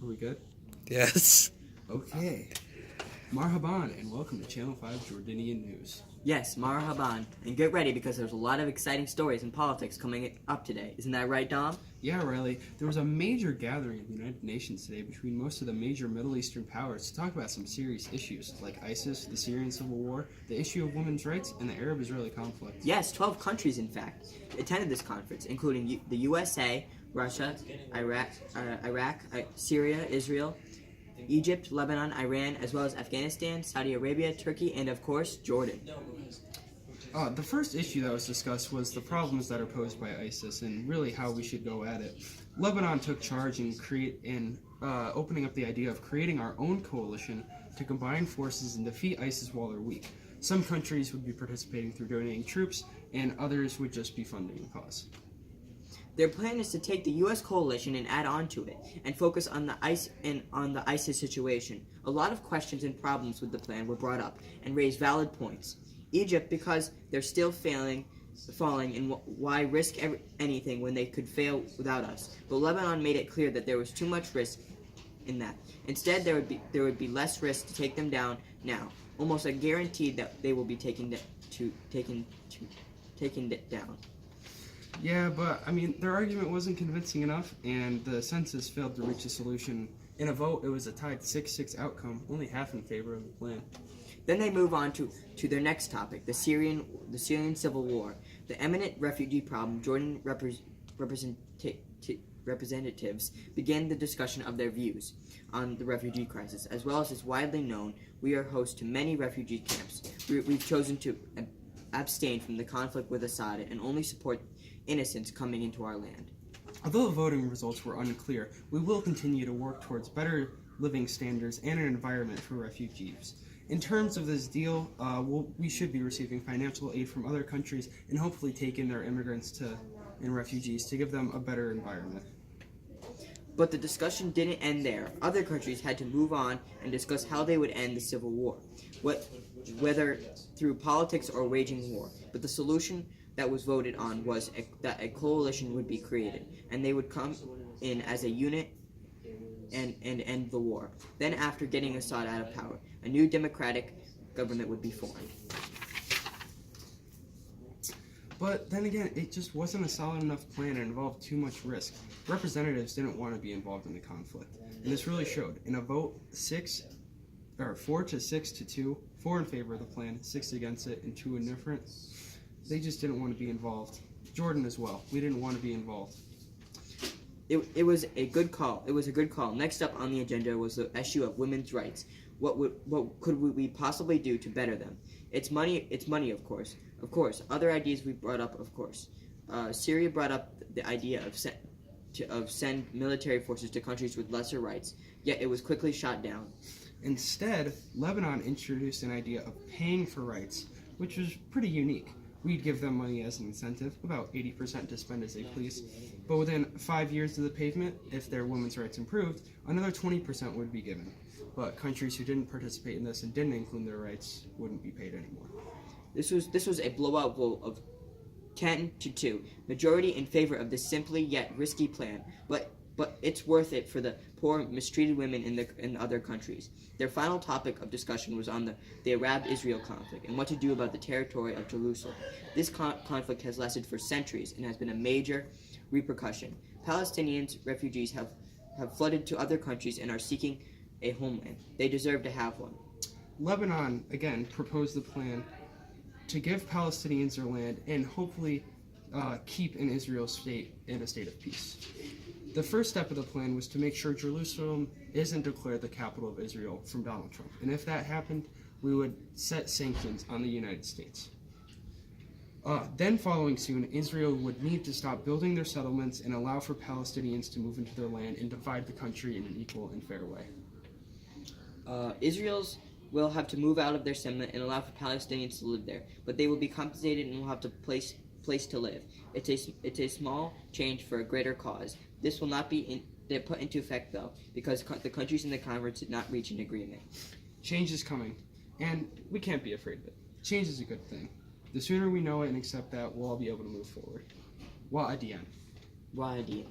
Are we good? Yes. Okay. Marhaban and welcome to Channel 5 Jordanian News. Yes, marhaban. And get ready because there's a lot of exciting stories in politics coming up today. Isn't that right, Dom? Yeah, Riley. There was a major gathering at the United Nations today between most of the major Middle Eastern powers to talk about some serious issues like ISIS, the Syrian civil war, the issue of women's rights, and the Arab-Israeli conflict. Yes, 12 countries, in fact, attended this conference, including the USA, Russia, Iraq, Syria, Israel, Egypt, Lebanon, Iran, as well as Afghanistan, Saudi Arabia, Turkey, and of course, Jordan. The first issue that was discussed was the problems that are posed by ISIS and really how we should go at it. Lebanon took charge in opening up the idea of creating our own coalition to combine forces and defeat ISIS while they're weak. Some countries would be participating through donating troops, and others would just be funding the cause. Their plan is to take the U.S. coalition and add on to it, and focus on the ISIS situation. A lot of questions and problems with the plan were brought up and raised valid points. Egypt, because they're still falling, and why risk anything when they could fail without us? But Lebanon made it clear that there was too much risk in that. Instead, there would be less risk to take them down now, almost a guarantee that they will be taken down. Yeah, but, their argument wasn't convincing enough, and the census failed to reach a solution. In a vote, it was a tied 6-6 outcome, only half in favor of the plan. Then they move on to their next topic, the Syrian civil war. The imminent refugee problem, Jordan representatives began the discussion of their views on the refugee crisis. As well as is widely known, we are host to many refugee camps. We've chosen to abstain from the conflict with Assad and only support innocents coming into our land. Although the voting results were unclear, we will continue to work towards better living standards and an environment for refugees. In terms of this deal, we should be receiving financial aid from other countries and hopefully take in their immigrants and refugees to give them a better environment. But the discussion didn't end there. Other countries had to move on and discuss how they would end the civil war, whether through politics or waging war. But the solution that was voted on was that a coalition would be created, and they would come in as a unit and end the war. Then, after getting Assad out of power, a new democratic government would be formed. But then again, it just wasn't a solid enough plan and involved too much risk. Representatives didn't want to be involved in the conflict, and this really showed. In a vote, 4 to 6 to 2, 4 in favor of the plan, 6 against it, and 2 indifferent. They just didn't want to be involved. Jordan as well. We didn't want to be involved. It was a good call. Next up on the agenda was the issue of women's rights. What could we possibly do to better them? It's money, of course. Of course. Other ideas we brought up, of course. Syria brought up the idea of send military forces to countries with lesser rights, yet it was quickly shot down. Instead, Lebanon introduced an idea of paying for rights, which was pretty unique. We'd give them money as an incentive, about 80% to spend as they please. But within 5 years of the pavement, if their women's rights improved, another 20% would be given. But countries who didn't participate in this and didn't include their rights wouldn't be paid anymore. This was a blowout vote of 10 to 2. Majority in favor of this simply yet risky plan, but it's worth it for the poor, mistreated women in other countries. Their final topic of discussion was on the Arab-Israel conflict and what to do about the territory of Jerusalem. This conflict has lasted for centuries and has been a major repercussion. Palestinians, refugees have flooded to other countries and are seeking a homeland. They deserve to have one. Lebanon, again, proposed the plan to give Palestinians their land and hopefully keep an Israel state in a state of peace. The first step of the plan was to make sure Jerusalem isn't declared the capital of Israel from Donald Trump. And if that happened, we would set sanctions on the United States. Then following soon, Israel would need to stop building their settlements and allow for Palestinians to move into their land and divide the country in an equal and fair way. Israel's will have to move out of their settlement and allow for Palestinians to live there, but they will be compensated and will have to place to live. It's a small change for a greater cause. This will not be put into effect, though, because the countries in the conference did not reach an agreement. Change is coming, and we can't be afraid of it. Change is a good thing. The sooner we know it and accept that, we'll all be able to move forward. Wa'adiyan. Wa'adiyan.